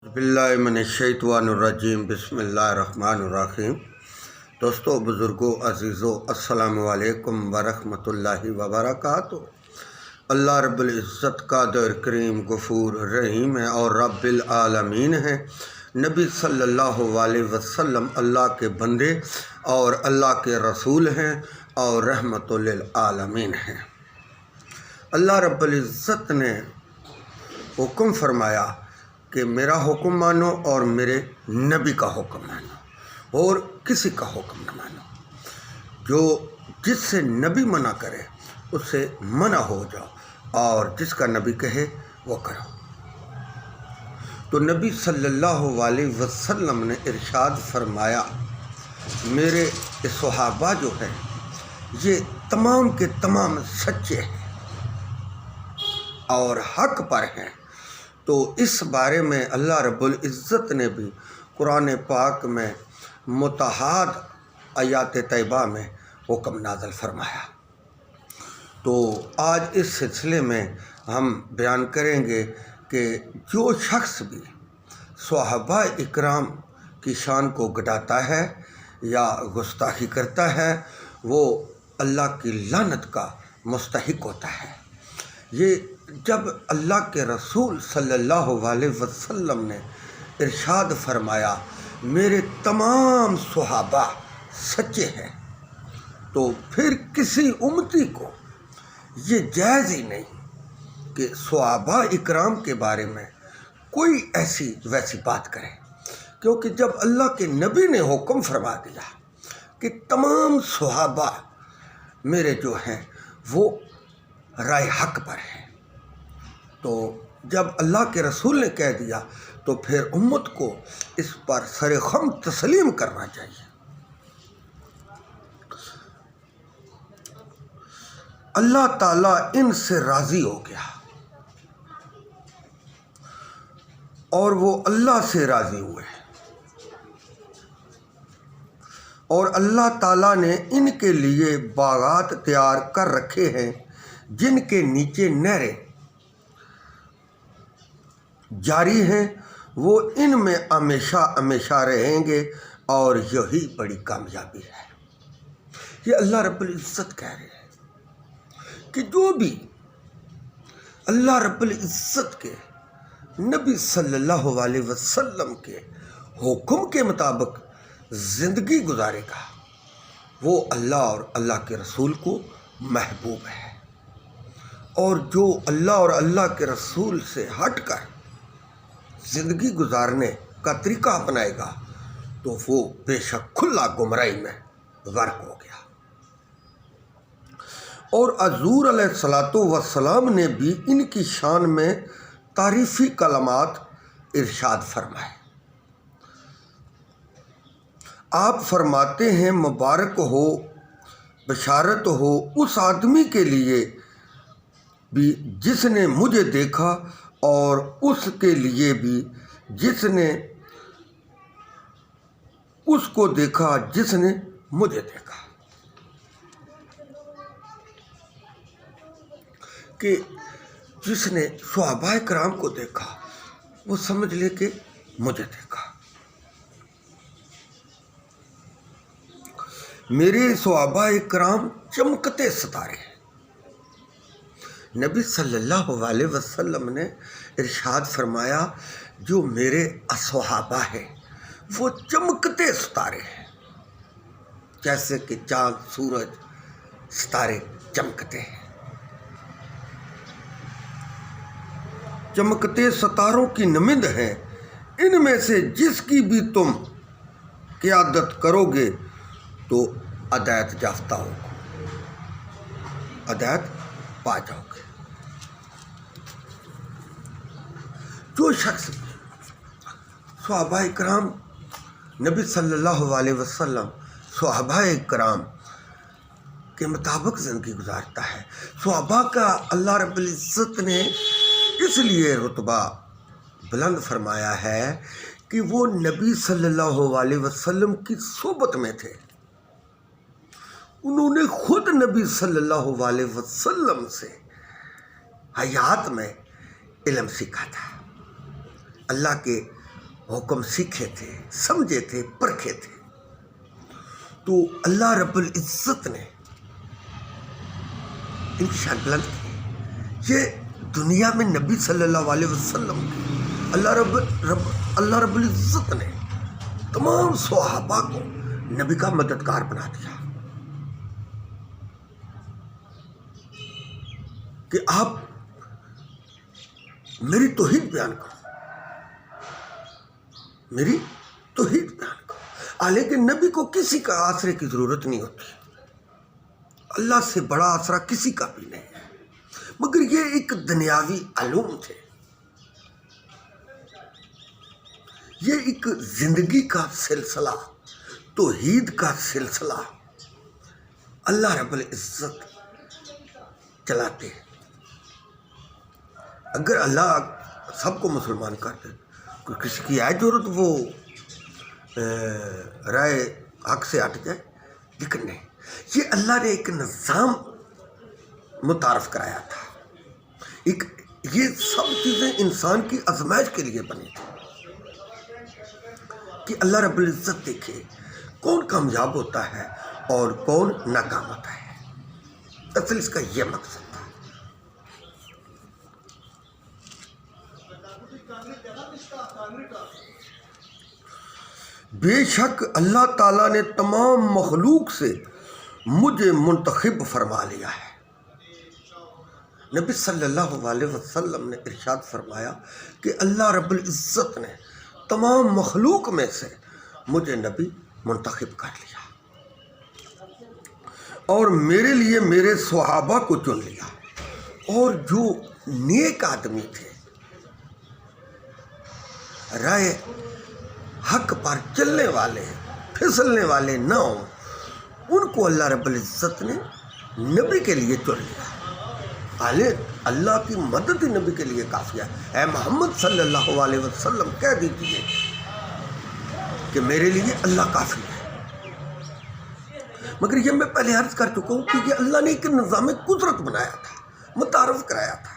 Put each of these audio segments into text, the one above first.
باللہ من الشیطان الرجیم بسم اللہ الرحمن الرحیم۔ دوستو، بزرگوں، عزیزوں، السلام علیکم ورحمۃ اللہ وبرکاتہ۔ اللہ رب العزت قادر کریم غفور رحیم ہے اور رب العالمین ہے۔ نبی صلی اللہ علیہ وسلم اللہ کے بندے اور اللہ کے رسول ہیں اور رحمت للعالمین ہیں۔ اللہ رب العزت نے حکم فرمایا کہ میرا حکم مانو اور میرے نبی کا حکم مانو اور کسی کا حکم نہ مانو۔ جس سے نبی منع کرے اس سے منع ہو جاؤ اور جس کا نبی کہے وہ کرو۔ تو نبی صلی اللہ علیہ وسلم نے ارشاد فرمایا، میرے صحابہ جو ہیں یہ تمام کے تمام سچے ہیں اور حق پر ہیں۔ تو اس بارے میں اللہ رب العزت نے بھی قرآن پاک میں متعدد آیات طیبہ میں حکم نازل فرمایا۔ تو آج اس سلسلے میں ہم بیان کریں گے کہ جو شخص بھی صحابہ اکرام کی شان کو گھٹاتا ہے یا گستاخی کرتا ہے وہ اللہ کی لعنت کا مستحق ہوتا ہے۔ یہ جب اللہ کے رسول صلی اللہ علیہ وسلم نے ارشاد فرمایا میرے تمام صحابہ سچے ہیں، تو پھر کسی امتی کو یہ جائز ہی نہیں کہ صحابہ اکرام کے بارے میں کوئی ایسی ویسی بات کرے، کیونکہ جب اللہ کے نبی نے حکم فرما دیا کہ تمام صحابہ میرے جو ہیں وہ رائے حق پر ہیں، تو جب اللہ کے رسول نے کہہ دیا تو پھر امت کو اس پر سر خم تسلیم کرنا چاہیے۔ اللہ تعالیٰ ان سے راضی ہو گیا اور وہ اللہ سے راضی ہوئے، اور اللہ تعالیٰ نے ان کے لیے باغات تیار کر رکھے ہیں جن کے نیچے نہریں جاری ہیں، وہ ان میں ہمیشہ ہمیشہ رہیں گے اور یہی بڑی کامیابی ہے۔ یہ اللہ رب العزت کہہ رہے ہیں کہ جو بھی اللہ رب العزت کے نبی صلی اللہ علیہ وسلم کے حکم کے مطابق زندگی گزارے گا وہ اللہ اور اللہ کے رسول کو محبوب ہے، اور جو اللہ اور اللہ کے رسول سے ہٹ کر زندگی گزارنے کا طریقہ اپنائے گا تو وہ بے شک کھلا گمراہی میں غرق ہو گیا۔ اور حضور علیہ الصلوۃ والسلام نے بھی ان کی شان میں تعریفی کلمات ارشاد فرمائے۔ آپ فرماتے ہیں مبارک ہو، بشارت ہو اس آدمی کے لیے بھی جس نے مجھے دیکھا اور اس کے لیے بھی جس نے اس کو دیکھا جس نے مجھے دیکھا۔ کہ جس نے صحابہ کرام کو دیکھا وہ سمجھ لے کہ مجھے دیکھا۔ میرے صحابہ کرام چمکتے ستارے ہیں۔ نبی صلی اللہ علیہ وسلم نے ارشاد فرمایا جو میرے صحابہ ہیں وہ چمکتے ستارے ہیں، جیسے کہ چاند سورج ستارے چمکتے ہیں۔ چمکتے ستاروں کی نمند ہیں، ان میں سے جس کی بھی تم قیادت کرو گے تو ہدایت یافتہ ہوگا، ہدایت پا جاؤ گے۔ جو شخص صحابہ کرام نبی صلی اللہ علیہ وسلم صحابہ کرام کے مطابق زندگی گزارتا ہے، صحابہ کا اللہ رب العزت نے اس لیے رتبہ بلند فرمایا ہے کہ وہ نبی صلی اللہ علیہ وسلم کی صحبت میں تھے، انہوں نے خود نبی صلی اللہ علیہ وسلم سے حیات میں علم سیکھا تھا، اللہ کے حکم سیکھے تھے، سمجھے تھے، پرکھے تھے، تو اللہ رب العزت نے ان کی شان بلند کی۔ یہ دنیا میں نبی صلی اللہ علیہ وسلم کی اللہ رب العزت نے تمام صحابہ کو نبی کا مددگار بنا دیا کہ آپ میری توحید بیان کرو، میری توحید بیان کرو۔ لیکن نبی کو کسی کا آسرے کی ضرورت نہیں ہوتی، اللہ سے بڑا آسرا کسی کا بھی نہیں ہے، مگر یہ ایک دنیاوی علوم تھے، یہ ایک زندگی کا سلسلہ، توحید کا سلسلہ اللہ رب العزت چلاتے ہیں۔ اگر اللہ سب کو مسلمان کر دے، کوئی کسی کی آئے ضرورت وہ رائے حق سے ہٹ جائے، لیکن نہیں، یہ اللہ نے ایک نظام متعارف کرایا تھا۔ یہ سب چیزیں انسان کی آزمائش کے لیے بنی تھی کہ اللہ رب العزت دیکھے کون کامیاب ہوتا ہے اور کون ناکام ہوتا ہے۔ اصل اس کا یہ مقصد تھا۔ بے شک اللہ تعالیٰ نے تمام مخلوق سے مجھے منتخب فرما لیا ہے۔ نبی صلی اللہ علیہ وسلم نے ارشاد فرمایا کہ اللہ رب العزت نے تمام مخلوق میں سے مجھے نبی منتخب کر لیا اور میرے لیے میرے صحابہ کو چن لیا، اور جو نیک آدمی تھے، رائے حق پر چلنے والے، پھسلنے والے نہ ہوں، ان کو اللہ رب العزت نے نبی کے لیے چن لیا۔ اللہ کی مدد ہی نبی کے لیے کافی ہے۔ اے محمد صلی اللہ علیہ وسلم کہہ دیجئے کہ میرے لیے اللہ کافی ہے۔ مگر یہ میں پہلے عرض کر چکا ہوں کہ یہ اللہ نے ایک نظام قدرت بنایا تھا، متعارف کرایا تھا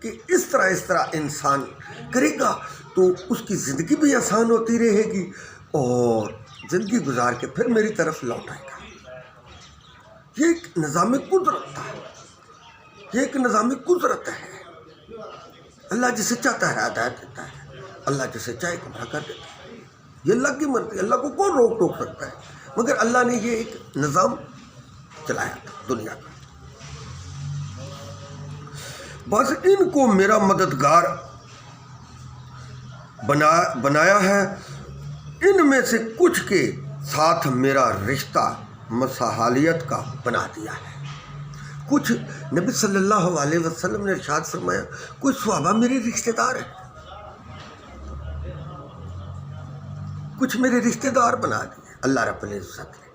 کہ اس طرح انسان کرے گا تو اس کی زندگی بھی آسان ہوتی رہے گی، اور زندگی گزار کے پھر میری طرف لوٹ آئے گا۔ یہ ایک نظام قدرت تھا، یہ ایک نظام قدرت ہے۔ اللہ جسے چاہتا ہے ہدایت دیتا ہے، اللہ جسے چاہے گمراہ کر دیتا ہے۔ یہ اللہ کی مرضی، اللہ کو کون روک ٹوک سکتا ہے؟ مگر اللہ نے یہ ایک نظام چلایا تھا دنیا کا۔ بس ان کو میرا مددگار بنایا ہے، ان میں سے کچھ کے ساتھ میرا رشتہ مصالحت کا بنا دیا ہے۔ کچھ نبی صلی اللہ علیہ وسلم نے ارشاد فرمایا کچھ صحابہ میرے رشتہ دار ہیں، کچھ میرے رشتہ دار بنا دیے اللہ رب العزت نے۔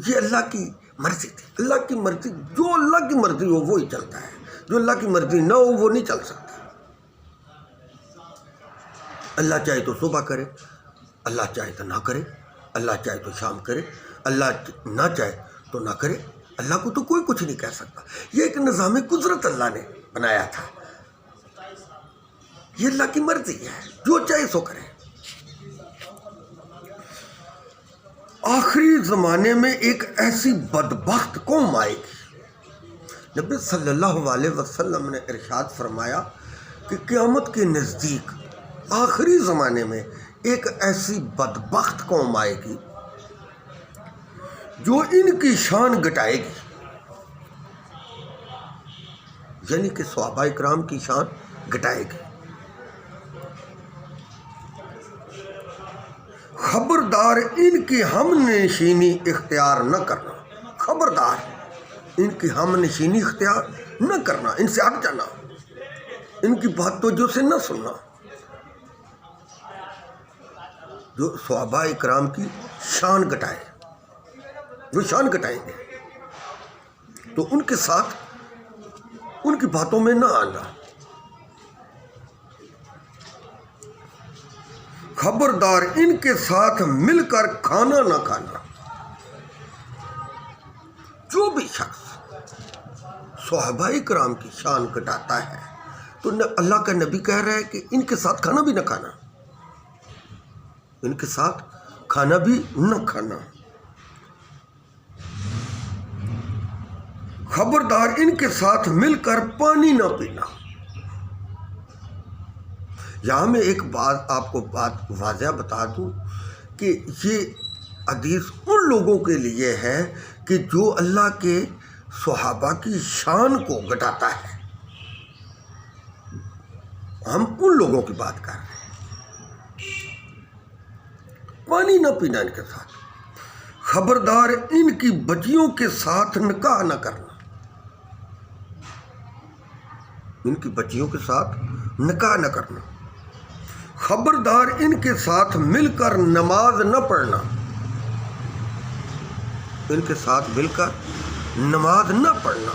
یہ اللہ کی مرضی تھی، اللہ کی مرضی، جو اللہ کی مرضی ہو وہی چلتا ہے، جو اللہ کی مرضی نہ ہو وہ نہیں چل سکتا۔ اللہ چاہے تو صبح کرے، اللہ چاہے تو نہ کرے، اللہ چاہے تو شام کرے، اللہ نہ چاہے تو نہ کرے، اللہ کو تو کوئی کچھ نہیں کہہ سکتا۔ یہ ایک نظام قدرت اللہ نے بنایا تھا، یہ اللہ کی مرضی ہے، جو چاہے سو کرے۔ آخری زمانے میں ایک ایسی بدبخت قوم آئے گی۔ نبی صلی اللہ علیہ وسلم نے ارشاد فرمایا کہ قیامت کے نزدیک آخری زمانے میں ایک ایسی بدبخت قوم آئے گی جو ان کی شان گٹائے گی، یعنی کہ صحابہ اکرام کی شان گٹائے گی۔ خبردار ان کی ہم نشینی اختیار نہ کرنا، خبردار ان کی ہم نشینی اختیار نہ کرنا، ان سے ہٹ جانا، ان کی بات توجہ سے نہ سننا۔ جو صحابہ اکرام کی شان گٹائے، جو شان گٹائیں گے، تو ان کے ساتھ ان کی باتوں میں نہ آنا۔ خبردار ان کے ساتھ مل کر کھانا نہ کھانا۔ جو بھی شخص صحابہ اکرام کی شان گٹاتا ہے تو اللہ کا نبی کہہ رہا ہے کہ ان کے ساتھ کھانا بھی نہ کھانا۔ ان کے ساتھ کھانا بھی نہ کھانا، خبردار ان کے ساتھ مل کر پانی نہ پینا۔ یہاں میں ایک بات آپ کو واضح بتا دوں کہ یہ حدیث ان لوگوں کے لیے ہے کہ جو اللہ کے صحابہ کی شان کو گھٹاتا ہے۔ ہم ان لوگوں کی بات کر رہے ہیں۔ پانی نہ پینا ان کے ساتھ، خبردار ان کی بچیوں کے ساتھ نکاح نہ کرنا، ان کی بچیوں کے ساتھ نکاح نہ کرنا، خبردار ان کے ساتھ مل کر نماز نہ پڑھنا، ان کے ساتھ مل کر نماز نہ پڑھنا۔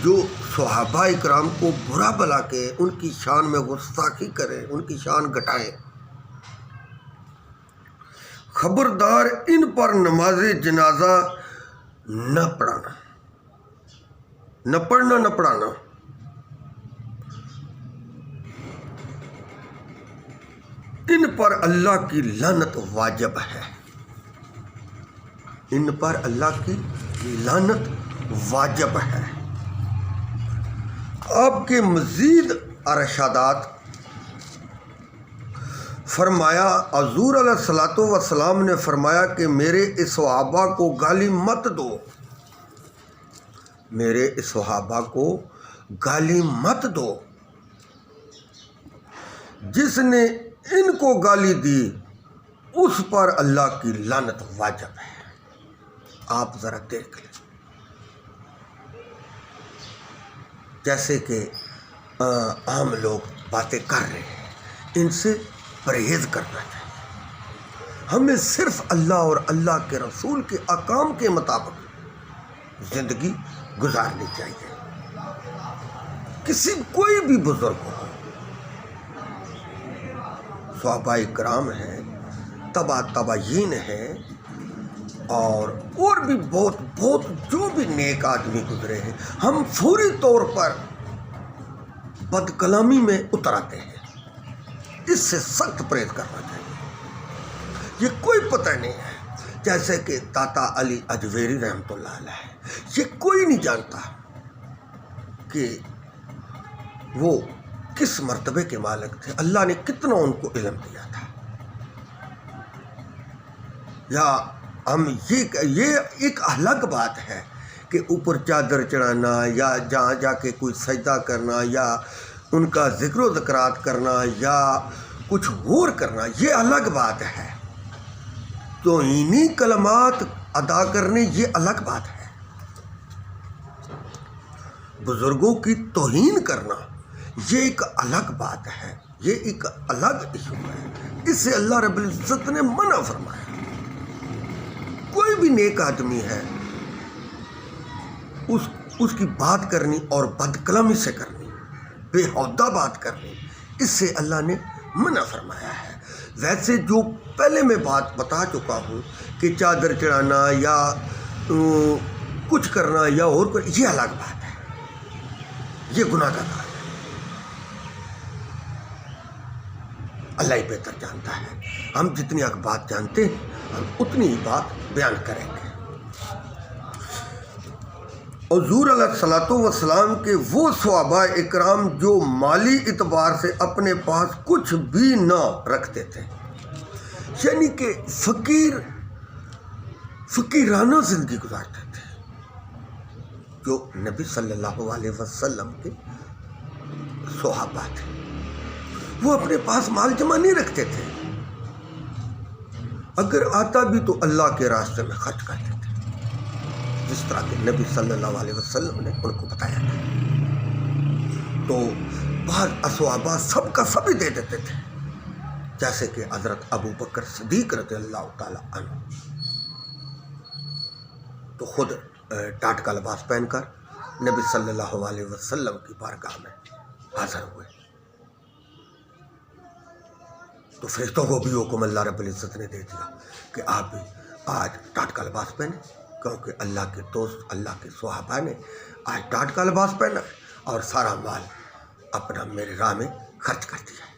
جو صحابہ اکرام کو برا بلا کے ان کی شان میں گستاخی کریں، ان کی شان گھٹائیں، خبردار ان پر نماز جنازہ نہ پڑھانا، نہ پڑھنا نہ پڑھانا۔ ان پر اللہ کی لعنت واجب ہے، ان پر اللہ کی لعنت واجب ہے۔ آپ کے مزید ارشادات فرمایا، حضور علیہ الصلوۃ والسلام نے فرمایا کہ میرے اس صحابہ کو گالی مت دو، میرے اس صحابہ کو گالی مت دو، جس نے ان کو گالی دی اس پر اللہ کی لعنت واجب ہے۔ آپ ذرا دیکھ لیں، جیسے کہ عام لوگ باتیں کر رہے ہیں، ان سے پرہیز کرنا چاہیے۔ ہمیں صرف اللہ اور اللہ کے رسول کے احکام کے مطابق زندگی گزارنی چاہیے۔ کوئی بھی بزرگ ہو، صحابہ اکرام ہیں، تابعین ہیں، اور بھی بہت جو بھی نیک آدمی گزرے ہیں، ہم فوری طور پر بد کلامی میں اتر آتے ہیں۔ اس سے سخت پرہیز کرنا چاہیے۔ یہ کوئی پتہ نہیں ہے، جیسے کہ داتا علی اجویری رحمۃ اللہ علیہ، یہ کوئی نہیں جانتا کہ وہ کس مرتبے کے مالک تھے، اللہ نے کتنا ان کو علم دیا تھا۔ یا ہم یہ ایک الگ بات ہے کہ اوپر چادر چڑھانا یا جہاں جا کے کوئی سجدہ کرنا یا ان کا ذکر و ذکرات کرنا یا کچھ اور کرنا، یہ الگ بات ہے۔ توہینی کلمات ادا کرنے، یہ الگ بات ہے۔ بزرگوں کی توہین کرنا یہ ایک الگ بات ہے، یہ ایک الگ ایشو ہے۔ اس سے اللہ رب العزت نے منع فرمایا۔ کوئی بھی نیک آدمی ہے، اس کی بات کرنی اور بد کلامی سے کرنی، بے ہودہ بات کرنی، اس سے اللہ نے منع فرمایا ہے۔ ویسے جو پہلے میں بات بتا چکا ہوں کہ چادر چڑھانا یا کچھ کرنا یا اور کوئی، یہ الگ بات ہے، یہ گناہ کا کام ہے۔ اللہ ہی بہتر جانتا ہے۔ ہم جتنی حق بات جانتے ہیں ہم اتنی ہی بات بیان کریں گے۔ حضور علیہ الصلوۃ والسلام کے وہ صحابہ اکرام جو مالی اعتبار سے اپنے پاس کچھ بھی نہ رکھتے تھے، یعنی کہ فقیرانہ زندگی گزارتے تھے، جو نبی صلی اللہ علیہ وسلم کے صحابہ تھے، وہ اپنے پاس مال جمع نہیں رکھتے تھے، اگر آتا بھی تو اللہ کے راستے میں خرچ کرتے تھے، جس طرح کہ نبی صلی اللہ علیہ وسلم نے ان کو بتایا تھا۔ تو بعض صحابہ سب کا سب ہی دے دیتے تھے، جیسے کہ حضرت ابو بکر صدیق رضی اللہ تعالی عنہ، تو خود ٹاٹ کا لباس پہن کر نبی صلی اللہ علیہ وسلم کی بارگاہ میں حاضر ہوئے۔ تو فرشتوں کو بھی حکم اللہ رب العزت نے دے دیا کہ آپ بھی آج ٹاٹ کا لباس پہنیں، کیونکہ اللہ کے دوست، اللہ کے صحابہ نے آج ٹاٹ کا لباس پہنا اور سارا مال اپنا میرے راہ میں خرچ کر دیا ہے۔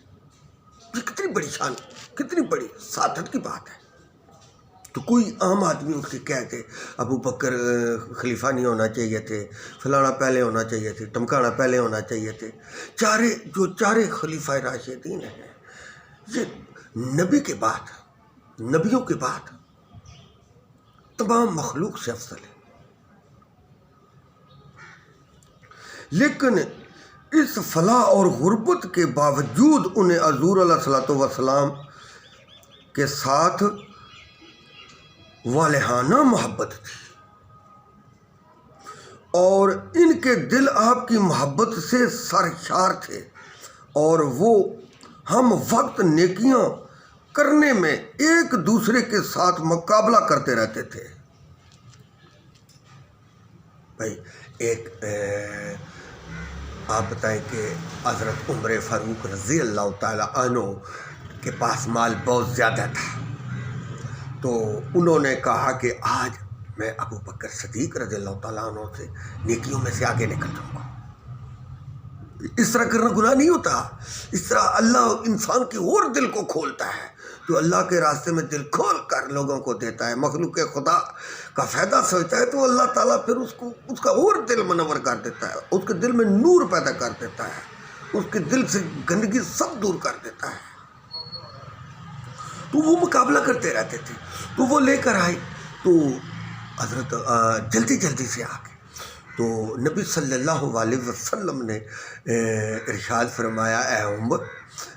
یہ کتنی بڑی شان کتنی بڑی سعادت کی بات ہے. تو کوئی عام آدمی اٹھ کے کہتے ابو بکر خلیفہ نہیں ہونا چاہیے تھے، فلانا پہلے ہونا چاہیے تھے، ٹمکانا پہلے ہونا چاہیے تھے. چارے خلیفہ راشدین ہیں، یہ نبی کے بعد، نبیوں کے بعد تمام مخلوق سے افضل ہے. لیکن اس فلاح اور غربت کے باوجود انہیں حضور علیہ الصلوۃ والسلام کے ساتھ والہانہ محبت تھی، اور ان کے دل آپ کی محبت سے سرشار تھے، اور وہ ہم وقت نیکیاں کرنے میں ایک دوسرے کے ساتھ مقابلہ کرتے رہتے تھے. بھائی ایک آپ بتائیں کہ حضرت عمر فاروق رضی اللہ تعالی عنہ کے پاس مال بہت زیادہ تھا، تو انہوں نے کہا کہ آج میں ابو بکر صدیق رضی اللہ تعالیٰ عنہ سے نیکیوں میں سے آگے نکل جاؤں گا. اس طرح کرنا گناہ نہیں ہوتا. اس طرح اللہ انسان کے اور دل کو کھولتا ہے. جو اللہ کے راستے میں دل کھول کر لوگوں کو دیتا ہے، مخلوق خدا کا فائدہ سوچتا ہے، تو اللہ تعالیٰ پھر اس کا اور دل منور کر دیتا ہے، اس کے دل میں نور پیدا کر دیتا ہے، اس کے دل سے گندگی سب دور کر دیتا ہے. تو وہ مقابلہ کرتے رہتے تھے. تو وہ لے کر آئے تو حضرت جلدی سے آ گئے. تو نبی صلی اللہ علیہ وسلم نے ارشاد فرمایا اے عمر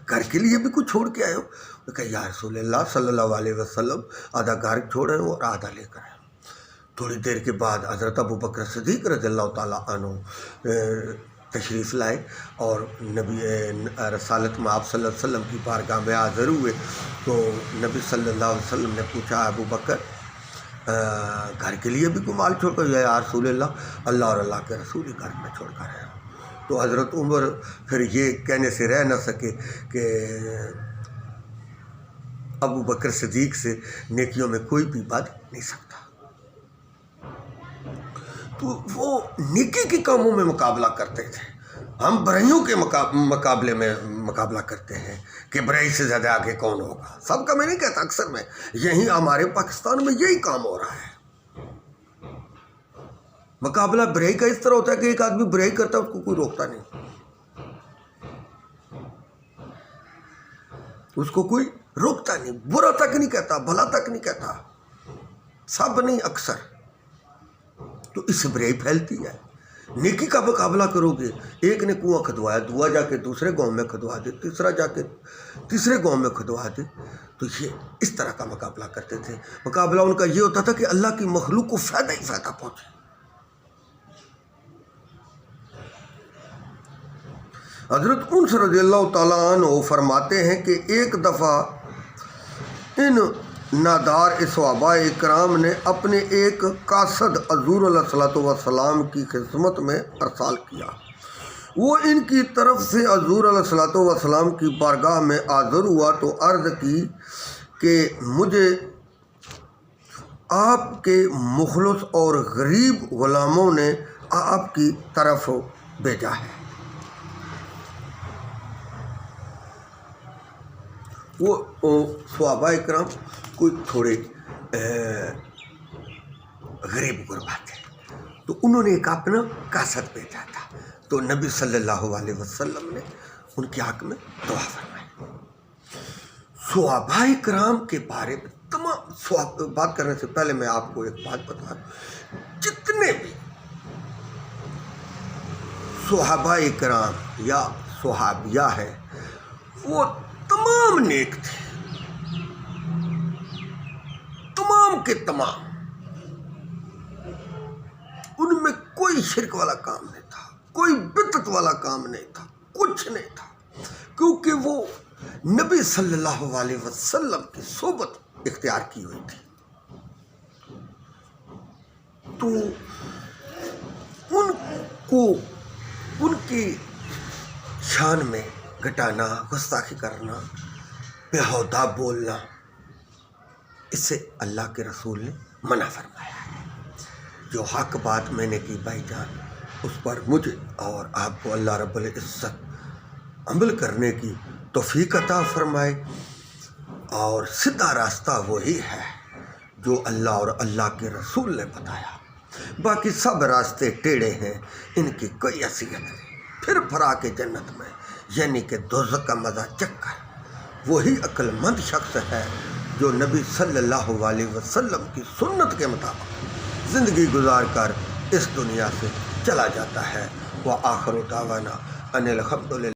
گھر کے لیے بھی کچھ چھوڑ کے آئے ہو؟ کہ یا رسول اللہ صلی اللہ علیہ وسلم آدھا گھر چھوڑے اور آدھا لے کر آئے. تھوڑی دیر کے بعد حضرت ابو بکر صدیق رضی اللہ تعالیٰ عنہ تشریف لائے اور نبی رسالت میں آپ صلی اللہ علیہ وسلم کی بارگاہ میں حاضر ہوئے. تو نبی صلی اللہ علیہ وسلم نے پوچھا ابو بکر گھر کے لیے بھی کوئی مال چھوڑ کر؟ یا رسول اللہ اور اللہ کے رسول ہی گھر میں چھوڑ کر آئے. تو حضرت عمر پھر یہ کہنے سے رہ نہ سکے کہ ابو بکر صدیق سے نیکیوں میں کوئی بھی بد نہیں سکتا. تو وہ نیکی کے کاموں میں مقابلہ کرتے تھے. ہم برائیوں کے مقابلے میں مقابلہ کرتے ہیں کہ برائی سے زیادہ آگے کون ہوگا. سب کا میں نہیں کہتا، اکثر میں یہی ہمارے پاکستان میں یہی کام ہو رہا ہے. مقابلہ برائی کا اس طرح ہوتا ہے کہ ایک آدمی برائی کرتا ہے، اس کو کوئی روکتا نہیں، اس کو کوئی روکتا نہیں، برا تک نہیں کہتا، بھلا تک نہیں کہتا، سب نہیں اکثر. تو اس سے برائی پھیلتی ہے. نیکی کا مقابلہ کرو گے، ایک نے کنواں کھدوایا، دعا جا کے دوسرے گاؤں میں کھدوا دے، تیسرا جا کے تیسرے گاؤں میں کھدوا دے. تو یہ اس طرح کا مقابلہ کرتے تھے. مقابلہ ان کا یہ ہوتا تھا کہ اللہ کی مخلوق کو فائدہ ہی فائدہ پہنچے. حضرت انس رضی اللہ تعالیٰ عنہ فرماتے ہیں کہ ایک دفعہ ان نادار صحابہ اکرام نے اپنے ایک قاصد حضور علیہ الصلوۃ والسلام کی خدمت میں ارسال کیا. وہ ان کی طرف سے حضور علیہ الصلوۃ والسلام کی بارگاہ میں حاضر ہوا تو عرض کی کہ مجھے آپ کے مخلص اور غریب غلاموں نے آپ کی طرف بھیجا ہے. وہ صحابہ اکرام کوئی تھوڑے غریب غربا تھے، تو انہوں نے ایک اپنا قاصد بھیجا تھا. تو نبی صلی اللہ علیہ وسلم نے ان کے حق میں دعا فرمائی. صحابہ اکرام کے بارے میں تمام بات کرنے سے پہلے میں آپ کو ایک بات بتا دوں، جتنے بھی صحابہ اکرام یا صحابیہ ہیں وہ تمام نیک تھے، تمام کے تمام. ان میں کوئی شرک والا کام نہیں تھا، کوئی بدعت والا کام نہیں تھا، کچھ نہیں تھا، کیونکہ وہ نبی صلی اللہ علیہ وسلم کی صحبت اختیار کی ہوئی تھی. تو ان کو ان کی شان میں گھٹانا، گستاخی کرنا، بےہودہ بولنا، اس سے اللہ کے رسول نے منع فرمایا ہے. جو حق بات میں نے کی بھائی جان، اس پر مجھے اور آپ کو اللہ رب العزت عمل کرنے کی توفیق عطا فرمائے. اور سیدھا راستہ وہی ہے جو اللہ اور اللہ کے رسول نے بتایا، باقی سب راستے ٹیڑھے ہیں، ان کی کوئی حیثیت نہیں۔ پھر پھرا کے جنت میں یعنی کہ دوزخ کا مزہ چکھ کر وہی عقل مند شخص ہے جو نبی صلی اللہ علیہ وسلم کی سنت کے مطابق زندگی گزار کر اس دنیا سے چلا جاتا ہے۔ وآخر دعوانا ان الحمدللہ۔